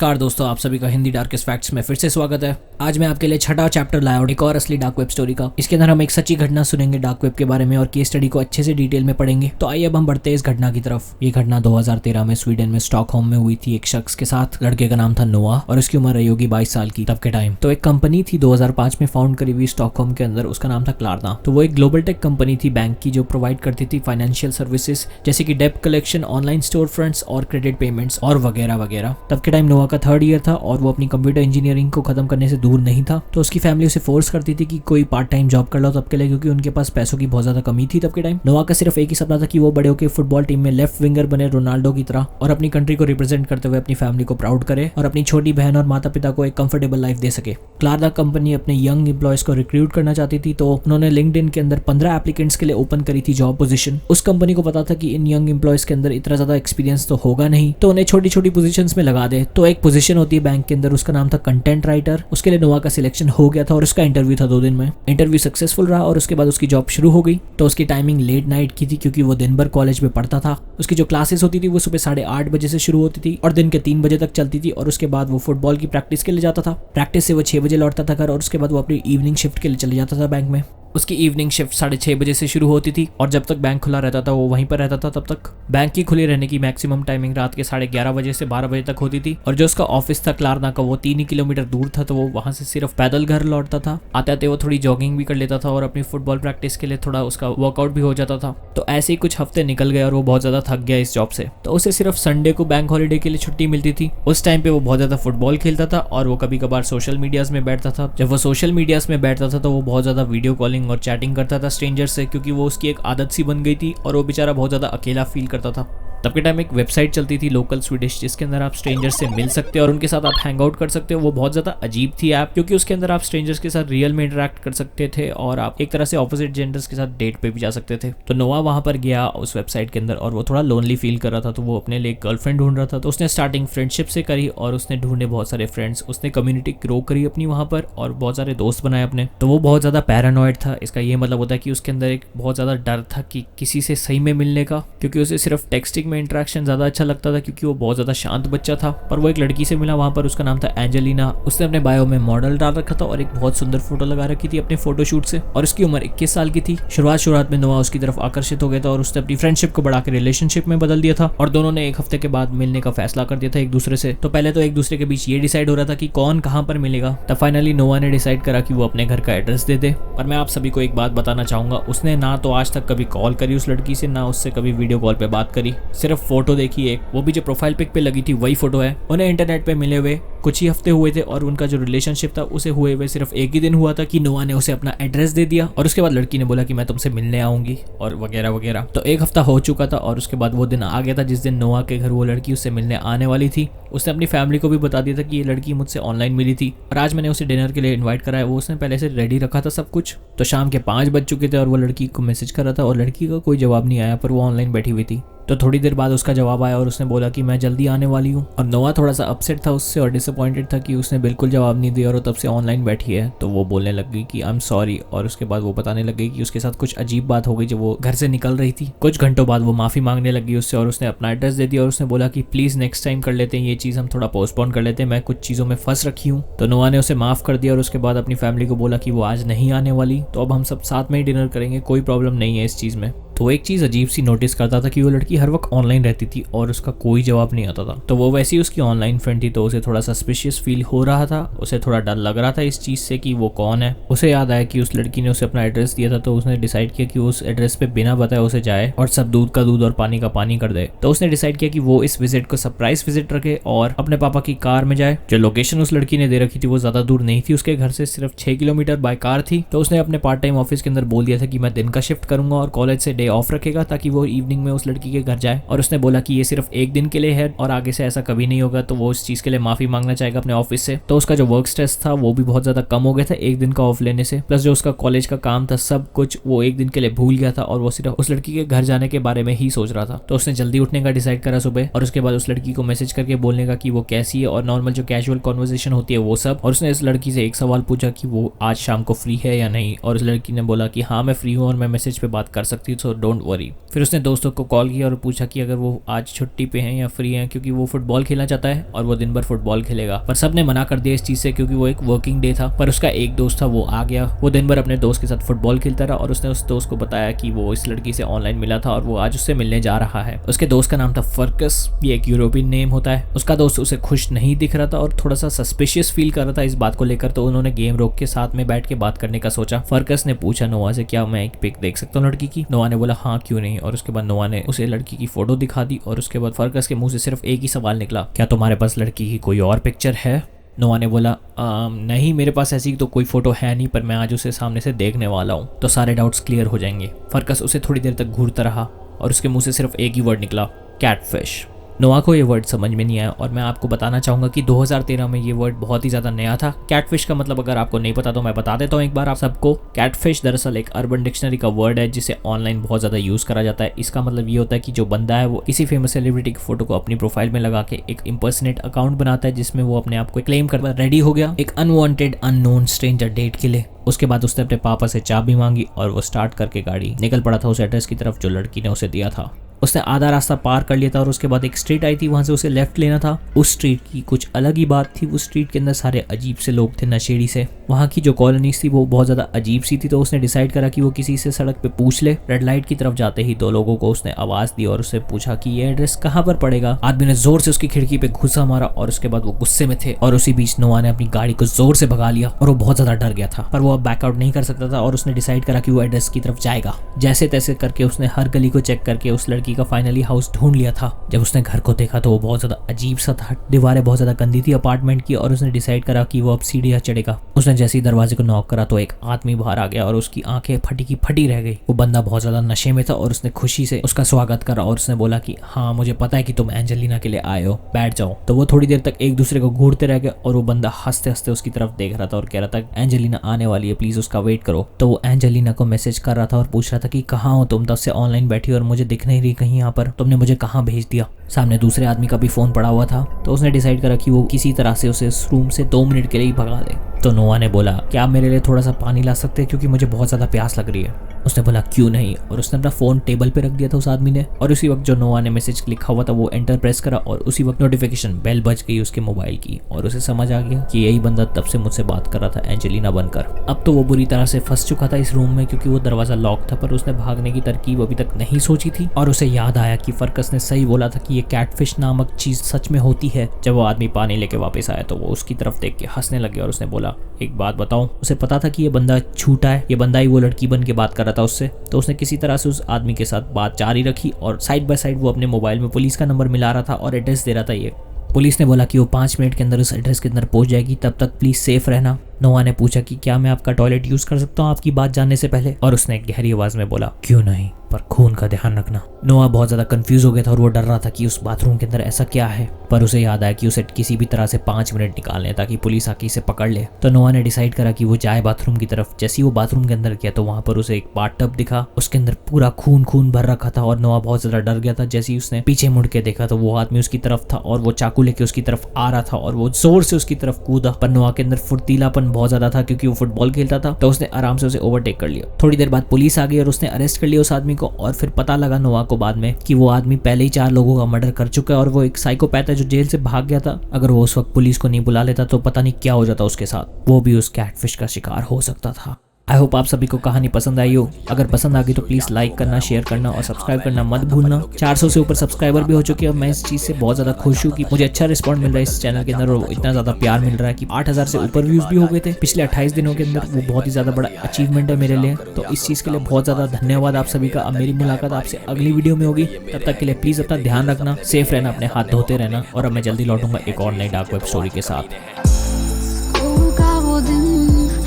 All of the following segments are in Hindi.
नमस्कार दोस्तों, आप सभी का हिंदी डार्केस्ट फैक्ट्स में फिर से स्वागत है। आज मैं आपके लिए छठा चैप्टर लाया हूं एक और असली डार्क वेब स्टोरी का। इसके अंदर हम एक सच्ची घटना सुनेंगे डार्क वेब के बारे में और केस स्टडी को अच्छे से डिटेल में पढ़ेंगे। तो आइए अब हम बढ़ते हैं इस घटना की तरफ। ये घटना 2013 में स्वीडन में स्टॉकहोम में हुई थी एक शख्स के साथ। लड़के का नाम था नोआ और उसकी उम्र रही होगी 22 साल की तब के टाइम। तो एक कंपनी थी 2005 में फाउंड करी हुई स्टॉकहोम के अंदर, उसका नाम था क्लारना। तो वो एक ग्लोबल टेक कंपनी थी बैंक की, जो प्रोवाइड करती थी फाइनेंशियल सर्विसेज जैसे कि डेब्ट कलेक्शन, ऑनलाइन स्टोर फ्रंट्स और क्रेडिट पेमेंट्स और वगैरह वगैरह। तब के टाइम नोआ का 3rd ईयर था और वो अपनी कंप्यूटर इंजीनियरिंग को खत्म करने से दूर नहीं था। तो उसकी फैमिली उसे फोर्स करती थी कि कोई पार्ट टाइम जॉब कर लो तब के लिए, क्योंकि उनके पास पैसों की बहुत ज्यादा कमी थी तब के टाइम। नोआ का सिर्फ एक ही सपना था कि वो बड़े होकर फुटबॉल टीम में लेफ्ट विंगर बने रोनाल्डो की तरह और अपनी कंट्री को रिप्रेजेंट करते हुए अपनी फैमिली को प्राउड करे और अपनी छोटी बहन और माता पिता को एक कंफर्टेबल लाइफ दे सके। क्लारना कंपनी अपने यंग एम्प्लॉयज को रिक्रूट करना चाहती थी, तो उन्होंने लिंक्डइन के अंदर 15 एप्लीकेंट्स के लिए ओपन करी थी जॉब पोजीशन। उस कंपनी को पता था कि इन यंग एम्प्लॉयज के अंदर इतना ज्यादा एक्सपीरियंस तो होगा नहीं, तो उन्हें छोटी छोटी पोजीशंस में लगा दे। तो एक पोजीशन होती है बैंक के अंदर, उसका नाम था कंटेंट राइटर। उसके लिए नोआ का सिलेक्शन हो गया था और उसका इंटरव्यू था 2 दिन में। इंटरव्यू सक्सेसफुल रहा और उसके बाद उसकी जॉब शुरू हो गई। तो उसकी टाइमिंग लेट नाइट की थी क्योंकि वो दिन भर कॉलेज में पढ़ता था। उसकी जो क्लासेस होती थी वो सुबह 8:30 बजे से शुरू होती थी और दिन के 3 बजे तक चलती थी। और उसके बाद वो फुटबॉल की प्रैक्टिस के लिए जाता था। प्रैक्टिस से वो 6 बजे लौटता था घर और उसके बाद वो अपनी इवनिंग शिफ्ट के लिए चले जाता था बैंक में। उसकी इवनिंग शिफ्ट 6:30 बजे से शुरू होती थी और जब तक बैंक खुला रहता था वो वहीं पर रहता था तब तक। बैंक की खुली रहने की मैक्सिमम टाइमिंग रात के 11:30 बजे से 12 बजे तक होती थी। और जो उसका ऑफिस था क्लारना का वो 3 किलोमीटर दूर था, तो वो वहां से सिर्फ पैदल घर लौटता था। आते आते वो थोड़ी जॉगिंग भी कर लेता था और अपनी फुटबॉल प्रैक्टिस के लिए थोड़ा उसका वर्कआउट भी हो जाता था। तो ऐसे ही कुछ हफ्ते निकल गए और वो बहुत ज्यादा थक गया इस जॉब से। तो उसे सिर्फ संडे को बैंक हॉलीडे के लिए छुट्टी मिलती थी। उस टाइम पे वो बहुत ज्यादा फुटबॉल खेलता था और वो कभी कभार सोशल मीडियाज में बैठता था। जब वो सोशल मीडियाज में बैठता था तो वो बहुत ज्यादा वीडियो कॉलिंग और चैटिंग करता था स्ट्रेंजर से, क्योंकि वो उसकी एक आदत सी बन गई थी और वो बेचारा बहुत ज्यादा अकेला फील करता था। तब के टाइम एक वेबसाइट चलती थी लोकल स्वीडिश, जिसके अंदर आप स्ट्रेंजर्स से मिल सकते हो और उनके साथ आप हैंग आउट कर सकते हो। वो बहुत ज्यादा अजीब थी ऐप, क्योंकि उसके अंदर आप स्ट्रेंजर्स के साथ रियल में इंटरेक्ट कर सकते थे और आप एक तरह से ऑपोजिट जेंडर्स के साथ डेट पे भी जा सकते थे। तो नोआ वहां पर गया उस वेबसाइट के अंदर और वो थोड़ा लोनली फील कर रहा था, तो वो अपने लिए गर्लफ्रेंड ढूंढ रहा था। तो उसने स्टार्टिंग फ्रेंडशिप से करी और उसने ढूंढे बहुत सारे फ्रेंड्स। उसने कम्युनिटी ग्रो करी अपनी वहां पर और बहुत सारे दोस्त बनाए अपने। तो वो बहुत ज्यादा पैरानॉइड था। इसका ये मतलब होता है कि उसके अंदर एक बहुत ज्यादा डर था कि किसी से सही में मिलने का, क्योंकि उसे सिर्फ टेक्सटिंग में इंटरेक्शन ज्यादा अच्छा लगता था, क्योंकि वो बहुत ज्यादा शांत बच्चा था। पर वो एक लड़की से मिला वहां पर, उसका नाम था एंजेलिना। उसने अपने बायो में मॉडल डाल रखा था और एक बहुत सुंदर फोटो लगा रखी थी अपने फोटोशूट से, और उसकी उम्र 21 साल की थी। शुरुआत में नोआ उसकी तरफ आकर्षित हो गया था और उसने अपनी फ्रेंडशिप को बढ़ाकर रिलेशनशिप में बदल दिया था और दोनों ने 1 हफ्ते के बाद मिलने का फैसला कर दिया था एक दूसरे से। तो पहले तो एक दूसरे के बीच ये डिसाइड हो रहा था कि कौन कहां पर मिलेगा। तब फाइनली नोआ ने डिसाइड करा कि वो अपने घर का एड्रेस दे दे। पर मैं आप सभी को एक बात बताना चाहूंगा, उसने ना तो आज तक कभी कॉल करी उस लड़की से, ना उससे कभी वीडियो कॉल पे बात करी। सिर्फ फोटो देखी एक, वो भी जो प्रोफाइल पिक पे लगी थी वही फोटो है। उन्हें इंटरनेट पे मिले हुए कुछ ही हफ्ते हुए थे और उनका जो रिलेशनशिप था उसे हुए हुए सिर्फ 1 ही दिन हुआ था कि नोआ ने उसे अपना एड्रेस दे दिया और उसके बाद लड़की ने बोला कि मैं तुमसे मिलने आऊंगी और वगैरह वगैरह। तो 1 हफ्ता हो चुका था और उसके बाद वो दिन आ गया था जिस दिन नोआ के घर वो लड़की उससे मिलने आने वाली थी। उसने अपनी फैमिली को भी बता दिया था कि ये लड़की मुझसे ऑनलाइन मिली थी और आज मैंने उसे डिनर के लिए इन्वाइट करा है। वो उसने पहले से रेडी रखा था सब कुछ। तो शाम के 5 बज चुके थे और वो लड़की को मैसेज कर रहा था और लड़की का कोई जवाब नहीं आया, पर वो ऑनलाइन बैठी हुई थी। तो थोड़ी देर बाद उसका जवाब आया और उसने बोला कि मैं जल्दी आने वाली हूँ। और नोआ थोड़ा सा अपसेट था उससे और डिसअपॉइंटेड था कि उसने बिल्कुल जवाब नहीं दिया और तब से ऑनलाइन बैठी है। तो वो बोलने लग गई कि आई एम सॉरी और उसके बाद वो बताने लग गई कि उसके साथ कुछ अजीब बात हो गई जब वो घर से निकल रही थी। कुछ घंटों बाद वो माफी मांगने लगी उससे और उसने अपना एड्रेस दे दिया और उसने बोला कि प्लीज नेक्स्ट टाइम कर लेते हैं, ये चीज हम थोड़ा पोस्टपोन कर लेते हैं, मैं कुछ चीजों में फंस रखी हूँ। तो नोआ ने उसे माफ कर दिया और उसके बाद अपनी फैमिली को बोला कि वो आज नहीं आने वाली, तो अब हम सब साथ में ही डिनर करेंगे, कोई प्रॉब्लम नहीं है इस चीज में। तो एक चीज अजीब सी नोटिस करता था कि वो लड़की हर वक्त ऑनलाइन रहती थी और उसका कोई जवाब नहीं आता था। तो वो वैसी उसकी ऑनलाइन फ्रेंड थी, तो उसे थोड़ा सस्पिशियस फील हो रहा था। उसे थोड़ा डर लग रहा था इस चीज से कि वो कौन है। उसे याद आया कि उस लड़की ने उसे अपना एड्रेस दिया था, तो उसने डिसाइड किया कि उस एड्रेस पे बिना बताए उसे जाए और सब दूध का दूध और पानी का पानी कर दे। तो उसने डिसाइड किया कि वो इस विजिट को सरप्राइज विजिट रखे और अपने पापा की कार में जाए। जो लोकेशन उस लड़की ने दे रखी थी वो ज्यादा दूर नहीं थी, उसके घर से सिर्फ 6 किलोमीटर बाय कार थी। तो उसने अपने पार्ट टाइम ऑफिस के अंदर बोल दिया था कि मैं दिन का शिफ्ट करूंगा और कॉलेज से डे ऑफ रखेगा ताकि वो इवनिंग में उस लड़की के घर जाए। और उसने बोला कि ये सिर्फ 1 दिन के लिए है और आगे से ऐसा कभी नहीं होगा। तो वो इस चीज के लिए माफी मांगना चाहेगा अपने ऑफिस से। तो उसका जो वर्क स्ट्रेस था वो भी बहुत ज्यादा कम हो गया था 1 दिन का ऑफ लेने से। प्लस जो उसका कॉलेज का काम था सब कुछ वो 1 दिन के लिए भूल गया था और वो सिर्फ उस लड़की के घर जाने के बारे में ही सोच रहा था। तो उसने जल्दी उठने का डिसाइड करा सुबह और उसके बाद उस लड़की को मैसेज करके बोलने का कि वो कैसी है और नॉर्मल जो कैजुअल कॉन्वर्सेशन होती है वो सब। और उसने इस लड़की से एक सवाल पूछा कि वो आज शाम को फ्री है या नहीं, और उस लड़की ने बोला कि हाँ मैं फ्री हूँ और मैं मैसेज पे बात कर सकती हूँ। तो सो डोंट वरी। फिर उसने दोस्तों को कॉल किया और पूछा कि अगर वो आज छुट्टी पे हैं या फ्री हैं, क्योंकि वो फुटबॉल खेलना चाहता है और वो दिन भर फुटबॉल खेलेगा। पर सब ने मना कर दिया इस चीज़ से, क्योंकि वो एक वर्किंग डे था। पर उसका एक दोस्त था, वो आ गया। वो दिन भर अपने दोस्त के साथ फुटबॉल खेलता रहा और उसने उस दोस्त को बताया कि वो इस लड़की से ऑनलाइन मिला था और वो आज उससे मिलने जा रहा है। उसके दोस्त का नाम था फर्कस, ये एक यूरोपियन नेम होता है। उसका दोस्त उसे खुश नहीं दिख रहा था और थोड़ा सा सस्पिशियस फील कर रहा था इस बात को लेकर, तो उन्होंने गेम रोक के साथ में बैठ के बात करने का सोचा। फर्कस ने पूछा नोआ से, क्या मैं एक पिक देख सकता हूँ लड़की की? नोआ ने बोला हाँ क्यों नहीं। और उसके बाद नोआ ने उसे लड़की की फोटो दिखा दी और उसके बाद फर्कस के मुंह से सिर्फ एक ही सवाल निकला, क्या तुम्हारे पास लड़की की कोई और पिक्चर है? नोआ ने बोला नहीं मेरे पास ऐसी तो कोई फोटो है नहीं, पर मैं आज उसे सामने से देखने वाला हूँ तो सारे डाउट्स क्लियर हो जाएंगे। फर्कस उसे थोड़ी देर तक घूरता रहा और उसके मुंह से सिर्फ एक ही वर्ड निकला, कैटफिश। नोआ को ये वर्ड समझ में नहीं आया और मैं आपको बताना चाहूँगा कि 2013 में ये वर्ड बहुत ही ज़्यादा नया था। कैटफिश का मतलब अगर आपको नहीं पता तो मैं बता देता हूँ एक बार आप सबको। कैटफिश दरअसल एक अर्बन डिक्शनरी का वर्ड है जिसे ऑनलाइन बहुत ज़्यादा यूज़ करा जाता है। इसका मतलब ये होता है कि जो बंदा है वो किसी फेमस सेलिब्रिटी की फोटो को अपनी प्रोफाइल में लगा के एक इम्पर्सनेट अकाउंट बनाता है जिसमें वो अपने आप को क्लेम कर रेडी हो गया एक अनवांटेड अननोन स्ट्रेंजर डेट के लिए। उसके बाद उसने अपने पापा से चाबी मांगी और वो स्टार्ट करके गाड़ी निकल पड़ा था उस एड्रेस की तरफ जो लड़की ने उसे दिया था। उसने आधा रास्ता पार कर लिया था और उसके बाद एक स्ट्रीट आई थी, वहां से उसे लेफ्ट लेना था। उस स्ट्रीट की कुछ अलग ही बात थी। उस स्ट्रीट के अंदर सारे अजीब से लोग थे नशेड़ी से। वहां की जो कॉलोनीज थी वो बहुत ज्यादा अजीब सी थी, तो उसने डिसाइड करा कि वो किसी से सड़क पे पूछ ले। रेड लाइट की तरफ जाते ही दो लोगों को उसने आवाज दी और उससे पूछा कि ये एड्रेस कहाँ पर पड़ेगा। आदमी ने जोर से उसकी खिड़की पे घुसा मारा और उसके बाद वो गुस्से में थे और उसी बीच नोआ ने अपनी गाड़ी को जोर से भगा लिया और वो बहुत ज्यादा डर गया था, पर वो अब बैकआउट नहीं कर सकता था और उसने डिसाइड करा कि वो एड्रेस की तरफ जाएगा। जैसे तैसे करके उसने हर गली को चेक करके उस लड़की का फाइनली हाउस ढूंढ लिया था। जब उसने घर को देखा तो वो बहुत ज्यादा अजीब सा था। दीवारें बहुत ज्यादा गंदी थी अपार्टमेंट की और उसने डिसाइड करा कि वो अब सीढ़ियां चढ़ेगा। उसने जैसे ही दरवाजे को नॉक करा तो एक आदमी बाहर आ गया और उसकी आंखें फटी की फटी रह गई। वो बंदा बहुत ज्यादा नशे में था और उसने खुशी से उसका स्वागत करा और उसने बोला कि हाँ मुझे पता है कि तुम एंजेलिना के लिए आए हो, बैठ जाओ। तो वो थोड़ी देर तक एक दूसरे को घूरते रह गए और वो बंदा हंसते हंसते उसकी तरफ देख रहा था और कह रहा था एंजेलिना आने वाली है, प्लीज उसका वेट करो। तो वो एंजेलिना को मैसेज कर रहा था और पूछ रहा था कि कहाँ हो तुम, तब से ऑनलाइन बैठी और मुझे दिख नहीं रही कहीं यहाँ पर, तुमने मुझे कहाँ भेज दिया। सामने दूसरे आदमी का भी फोन पड़ा हुआ था, तो उसने डिसाइड करा कि वो किसी तरह से उसे इस रूम से 2 मिनट के लिए ही भगा दे। तो नोआ ने बोला क्या आप मेरे लिए थोड़ा सा पानी ला सकते हैं, क्योंकि मुझे बहुत ज्यादा प्यास लग रही है। उसने बोला क्यों नहीं, और उसने अपना फोन टेबल पे रख दिया था उस आदमी ने। और उसी वक्त जो नोआ ने मैसेज लिखा हुआ था वो एंटर प्रेस करा और उसी वक्त नोटिफिकेशन बेल बज गई उसके मोबाइल की और उसे समझ आ गया कि यही बंदा तब से मुझसे बात कर रहा था एंजेलिना बनकर। अब तो वो बुरी तरह से फंस चुका था इस रूम में, क्योंकि वो दरवाजा लॉक था, पर उसने भागने की तरकीब अभी तक नहीं सोची थी। और उसे याद आया कि फर्कस ने सही बोला था कि ये कैटफिश नामक चीज सच में होती है। जब वो आदमी पानी लेके वापस आया तो वो उसकी तरफ देख के हंसने लगे और उसने बोला एक बात बताऊं, उसे पता था कि ये बंदा झूठा है, ये बंदा ही वो लड़की बन के बात कर रहा था उससे। तो उसने किसी तरह से उस आदमी के साथ बात जारी रखी और साइड बाय साइड वो अपने मोबाइल में पुलिस का नंबर मिला रहा था और एड्रेस दे रहा था। ये पुलिस ने बोला कि वो 5 मिनट के अंदर उस एड्रेस के अंदर पहुंच जाएगी, तब तक प्लीज सेफ रहना। नोआ ने पूछा कि क्या मैं आपका टॉयलेट यूज कर सकता हूँ आपकी बात जानने से पहले, और उसने गहरी आवाज में बोला क्यों नहीं, पर खून का ध्यान रखना। नोआ बहुत ज्यादा कंफ्यूज हो गया था और वो डर रहा था कि उस बाथरूम के अंदर ऐसा क्या है, पर उसे याद आया कि उसे किसी भी तरह से 5 मिनट निकालने ताकि पुलिस आके इसे पकड़ ले। तो नोआ ने डिसाइड करा कि वो जाए बाथरूम की तरफ। जैसे ही वो बाथरूम के अंदर गया तो वहां पर उसे एक बाथटब दिखा, उसके अंदर पूरा खून भर रखा था और नोआ बहुत ज्यादा डर गया था। जैसे ही उसने पीछे मुड़ के देखा तो वो आदमी उसकी तरफ था और वो चाकू लेके उसकी तरफ आ रहा था और वो जोर से उसकी तरफ कूदा। पर नोआ के अंदर फुर्तीलापन बहुत ज्यादा था क्योंकि वो फुटबॉल खेलता था, तो उसने आराम से उसे ओवरटेक कर लिया। थोड़ी देर बाद पुलिस आ गई और उसने अरेस्ट कर लिया उस आदमी को। और फिर पता लगा नोआ को बाद में कि वो आदमी पहले ही 4 लोगों का मर्डर कर चुका है और वो एक साइकोपैथ है जो जेल से भाग गया था। अगर वो उस वक्त पुलिस को नहीं बुला लेता तो पता नहीं क्या हो जाता उसके साथ, वो भी उस कैटफिश का शिकार हो सकता था। आई होप आप सभी को कहानी पसंद आई हो। अगर पसंद आ गई तो प्लीज लाइक करना, शेयर करना और सब्सक्राइब करना मत भूलना। 400 से ऊपर सब्सक्राइबर भी हो चुके हैं और मैं इस चीज से बहुत ज्यादा खुश हूँ कि मुझे अच्छा रिस्पॉन्ड मिल रहा है इस चैनल के अंदर और इतना ज्यादा प्यार मिल रहा है कि 8000 से ऊपर व्यूज भी हो गए थे पिछले 28 दिनों के अंदर। वो बहुत ही ज्यादा बड़ा अचीवमेंट है मेरे लिए, तो इस चीज के लिए बहुत ज्यादा धन्यवाद आप सभी का। अब मेरी मुलाकात आपसे अगली वीडियो में होगी, तब तक के लिए प्लीज अपना ध्यान रखना, सेफ रहना, अपने हाथ धोते रहना और अब मैं जल्दी लौटूंगा एक और नई डार्क वेब स्टोरी के साथ।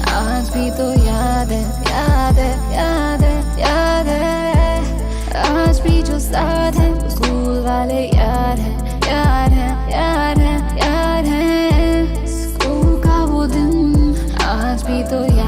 आज भी तो याद है, याद है, याद है, याद है। आज भी जो साथ है वो स्कूल वाले यार है, यार है, यार है, यार है। स्कूल का वो दिन आज भी तो याद